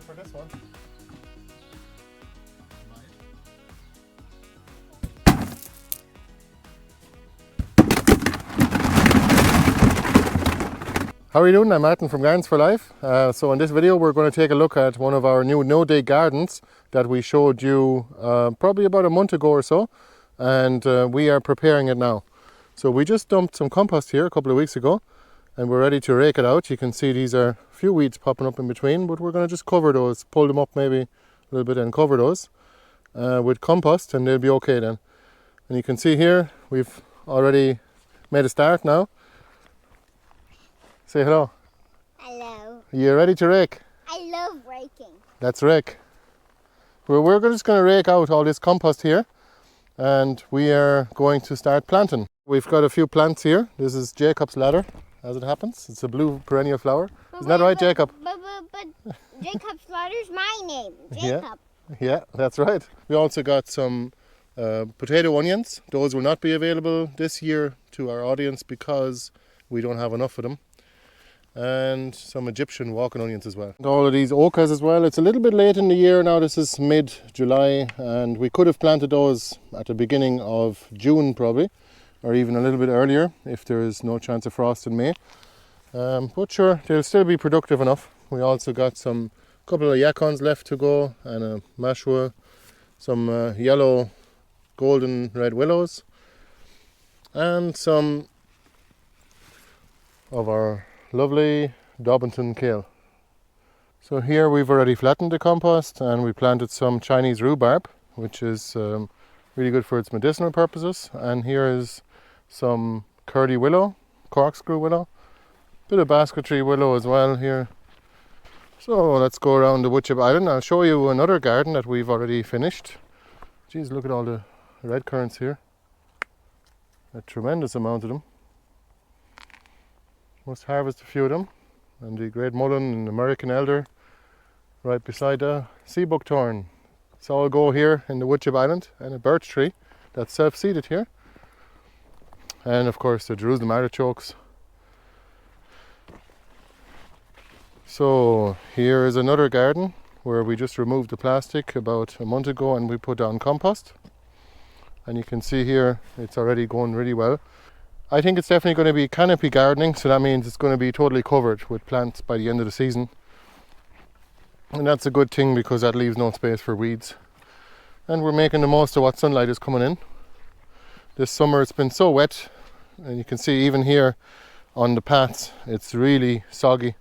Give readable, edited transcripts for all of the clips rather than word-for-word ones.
for this one. How are you doing? I'm Martin from Gardens for Life. So in this video we're going to take a look at one of our new no-dig gardens that we showed you probably about a month ago or so, and we are preparing it now. So we just dumped some compost here a couple of weeks ago and we're ready to rake it out. You can see these are a few weeds popping up in between, but we're going to just cover those, pull them up maybe a little bit and cover those with compost, and they'll be okay then. And you can see here we've already made a start now. Say hello. Hello. Are you ready to rake? I love raking. Let's rake. We're just going to rake out all this compost here, and we are going to start planting. We've got a few plants here. This is Jacob's ladder, as it happens. It's a blue perennial flower. Isn't that right, Jacob? But Jacob's ladder's my name, Jacob. Yeah, that's right. We also got some potato onions. Those will not be available this year to our audience because we don't have enough of them. And some Egyptian walking onions as well. And all of these ochas as well. It's a little bit late in the year now. This is mid-July, and we could have planted those at the beginning of June probably, or even a little bit earlier if there is no chance of frost in May. But sure, they'll still be productive enough. We also got some couple of yacons left to go, and a mashua, some yellow golden red willows, and some of our lovely Dobbinton kale. So here we've already flattened the compost and we planted some Chinese rhubarb, which is really good for its medicinal purposes. And here is some curly willow, corkscrew willow, bit of basketry willow as well here. So let's go around the Woodchip Island. I'll show you another garden that we've already finished. Geez, look at all the red currants here. A tremendous amount of them. Must harvest a few of them. And the great mullein and American elder right beside the sea buckthorn. It's all go here in the Woodchip Island, and a birch tree that's self-seeded here. And of course the Jerusalem artichokes. So here is another garden where we just removed the plastic about a month ago and we put down compost. And you can see here it's already going really well. I think it's definitely going to be canopy gardening, so that means it's going to be totally covered with plants by the end of the season. And that's a good thing because that leaves no space for weeds. And we're making the most of what sunlight is coming in. This summer it's been so wet, and you can see even here on the paths it's really soggy.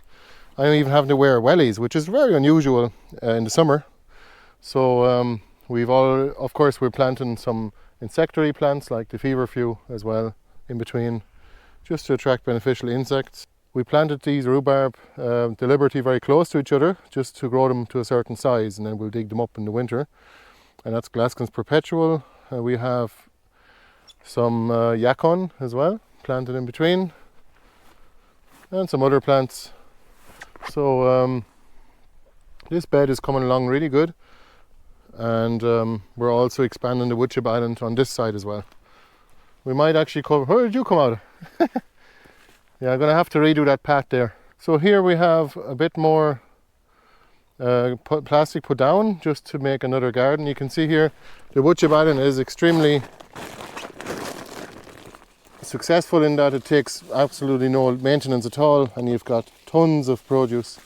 I'm even having to wear wellies, which is very unusual in the summer. So of course we're planting some insectary plants like the feverfew as well in between, just to attract beneficial insects. We planted these rhubarb deliberately very close to each other just to grow them to a certain size, and then we'll dig them up in the winter. And that's Glaskin's perpetual. We have some yacon as well planted in between, and some other plants. So this bed is coming along really good, and we're also expanding the Woodchip Island on this side as well. We might actually cover... Where did you come out? Yeah, I'm going to have to redo that path there. So here we have a bit more plastic put down just to make another garden. You can see here the Woodchip Island is extremely successful in that it takes absolutely no maintenance at all, and you've got tons of produce.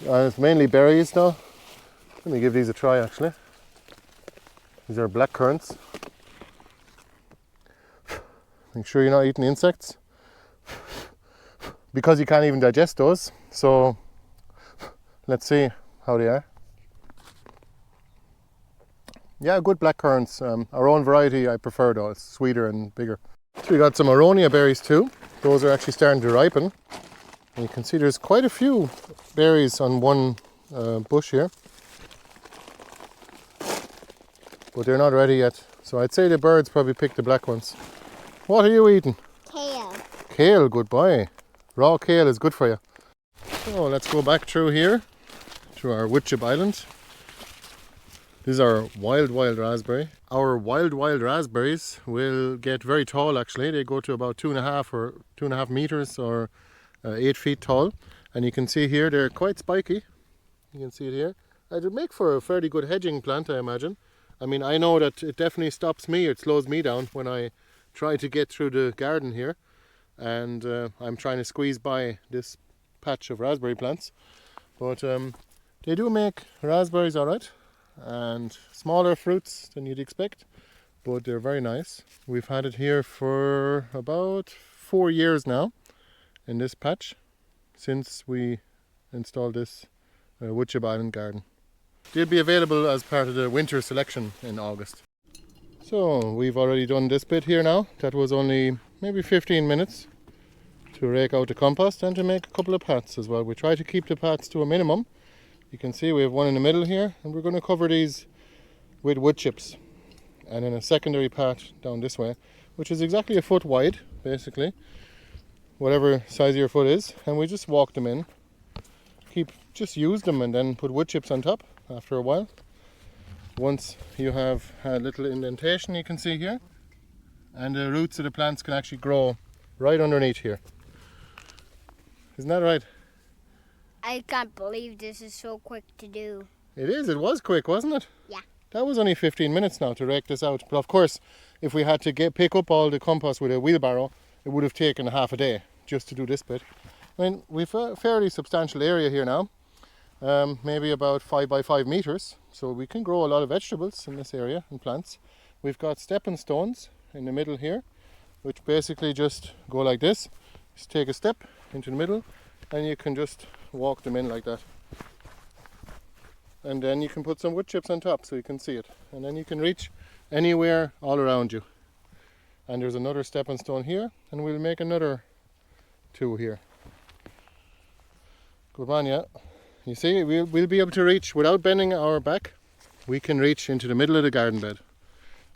It's mainly berries now. Let me give these a try actually. These are black currants. Make sure you're not eating insects because you can't even digest those. So let's see how they are. Yeah, good black currants. Our own variety I prefer though, it's sweeter and bigger. So we got some aronia berries too. Those are actually starting to ripen. And you can see there's quite a few berries on one bush here. But they're not ready yet. So I'd say the birds probably picked the black ones. What are you eating? Kale. Kale, good boy. Raw kale is good for you. So let's go back through here to our Woodchip Island. This is our wild raspberry. Our wild raspberries will get very tall actually. They go to about 2.5 meters or 8 feet tall. And you can see here they're quite spiky. You can see it here. It would make for a fairly good hedging plant, I imagine. I mean, I know that it definitely stops me, it slows me down when I try to get through the garden here. And I'm trying to squeeze by this patch of raspberry plants. But they do make raspberries alright, and smaller fruits than you'd expect, but they're very nice. We've had it here for about 4 years now in this patch, since we installed this Woodchip Island garden. They'll be available as part of the winter selection in August. So we've already done this bit here now. That was only maybe 15 minutes to rake out the compost and to make a couple of pats as well. We try to keep the pats to a minimum. You can see we have one in the middle here, and we're going to cover these with wood chips, and then a secondary pat down this way, which is exactly a foot wide, basically, whatever size your foot is, and we just walk them in. Just use them and then put wood chips on top after a while. Once you have a little indentation, you can see here, and the roots of the plants can actually grow right underneath here. Isn't that right? I can't believe this is so quick to do. It is. It was quick, wasn't it? Yeah. That was only 15 minutes now to rake this out. But of course, if we had to pick up all the compost with a wheelbarrow, it would have taken half a day just to do this bit. I mean, we've a fairly substantial area here now, maybe about 5 by 5 meters. So we can grow a lot of vegetables in this area and plants. We've got stepping stones in the middle here, which basically just go like this. Just take a step into the middle, and you can just walk them in like that. And then you can put some wood chips on top so you can see it. And then you can reach anywhere all around you. And there's another stepping stone here, and we'll make another 2 here. Good man, yeah. You see, we'll be able to reach, without bending our back, we can reach into the middle of the garden bed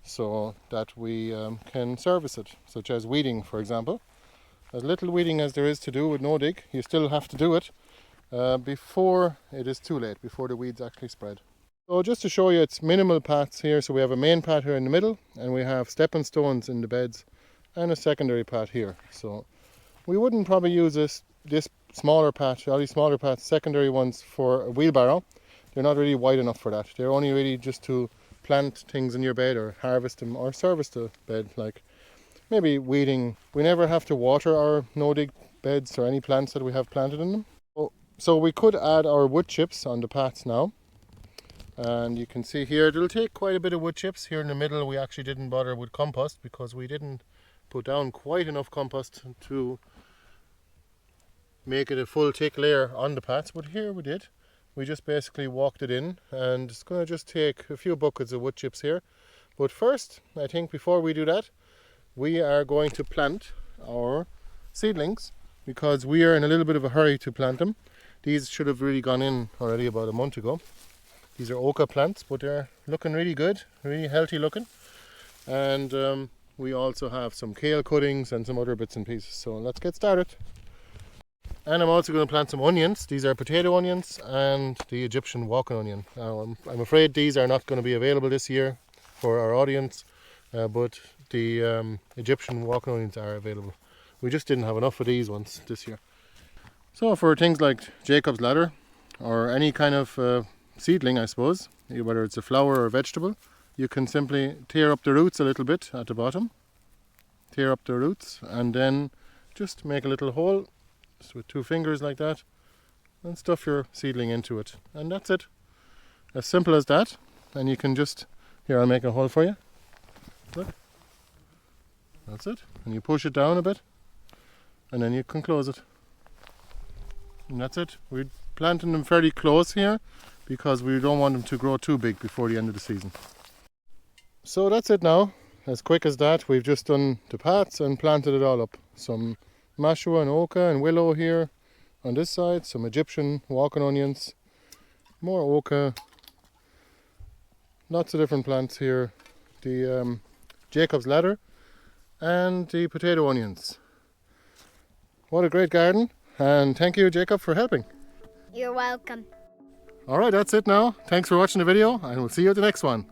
so that we can service it, such as weeding, for example. As little weeding as there is to do with no dig, you still have to do it before it is too late, before the weeds actually spread. So just to show you, it's minimal paths here. So we have a main path here in the middle, and we have stepping stones in the beds, and a secondary path here. So we wouldn't probably use this smaller path, all these smaller paths, secondary ones, for a wheelbarrow. They're not really wide enough for that. They're only really just to plant things in your bed, or harvest them, or service the bed, like maybe weeding. We never have to water our no-dig beds or any plants that we have planted in them. So we could add our wood chips on the paths now. And you can see here, it'll take quite a bit of wood chips. Here in the middle, we actually didn't bother with compost because we didn't put down quite enough compost to make it a full thick layer on the paths. But here we did. We just basically walked it in, and it's going to just take a few buckets of wood chips here. But first, I think before we do that, we are going to plant our seedlings, because we are in a little bit of a hurry to plant them. These should have really gone in already about a month ago. These are oca plants, but they're looking really good, really healthy looking. And we also have some kale cuttings and some other bits and pieces. So let's get started. And I'm also going to plant some onions. These are potato onions and the Egyptian walking onion. Now, I'm afraid these are not going to be available this year for our audience, but the Egyptian walking onions are available. We just didn't have enough of these ones this year. So for things like Jacob's ladder, or any kind of seedling, I suppose, whether it's a flower or a vegetable, you can simply tear up the roots a little bit at the bottom. Tear up the roots, and then just make a little hole just with 2 fingers like that, and stuff your seedling into it. And that's it. As simple as that. And you can just, here, I'll make a hole for you. Look. That's it. And you push it down a bit, and then you can close it. And that's it. We're planting them fairly close here because we don't want them to grow too big before the end of the season. So that's it now. As quick as that, we've just done the paths and planted it all up. Some mashua and oca and willow here on this side, some Egyptian walking onions, more oca, lots of different plants here, the Jacob's ladder and the potato onions. What a great garden, and thank you, Jacob, for helping. You're welcome. Alright, that's it now. Thanks for watching the video, and we'll see you at the next one.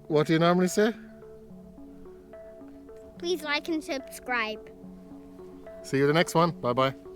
What do you normally say? Please like and subscribe. See you at the next one. Bye bye.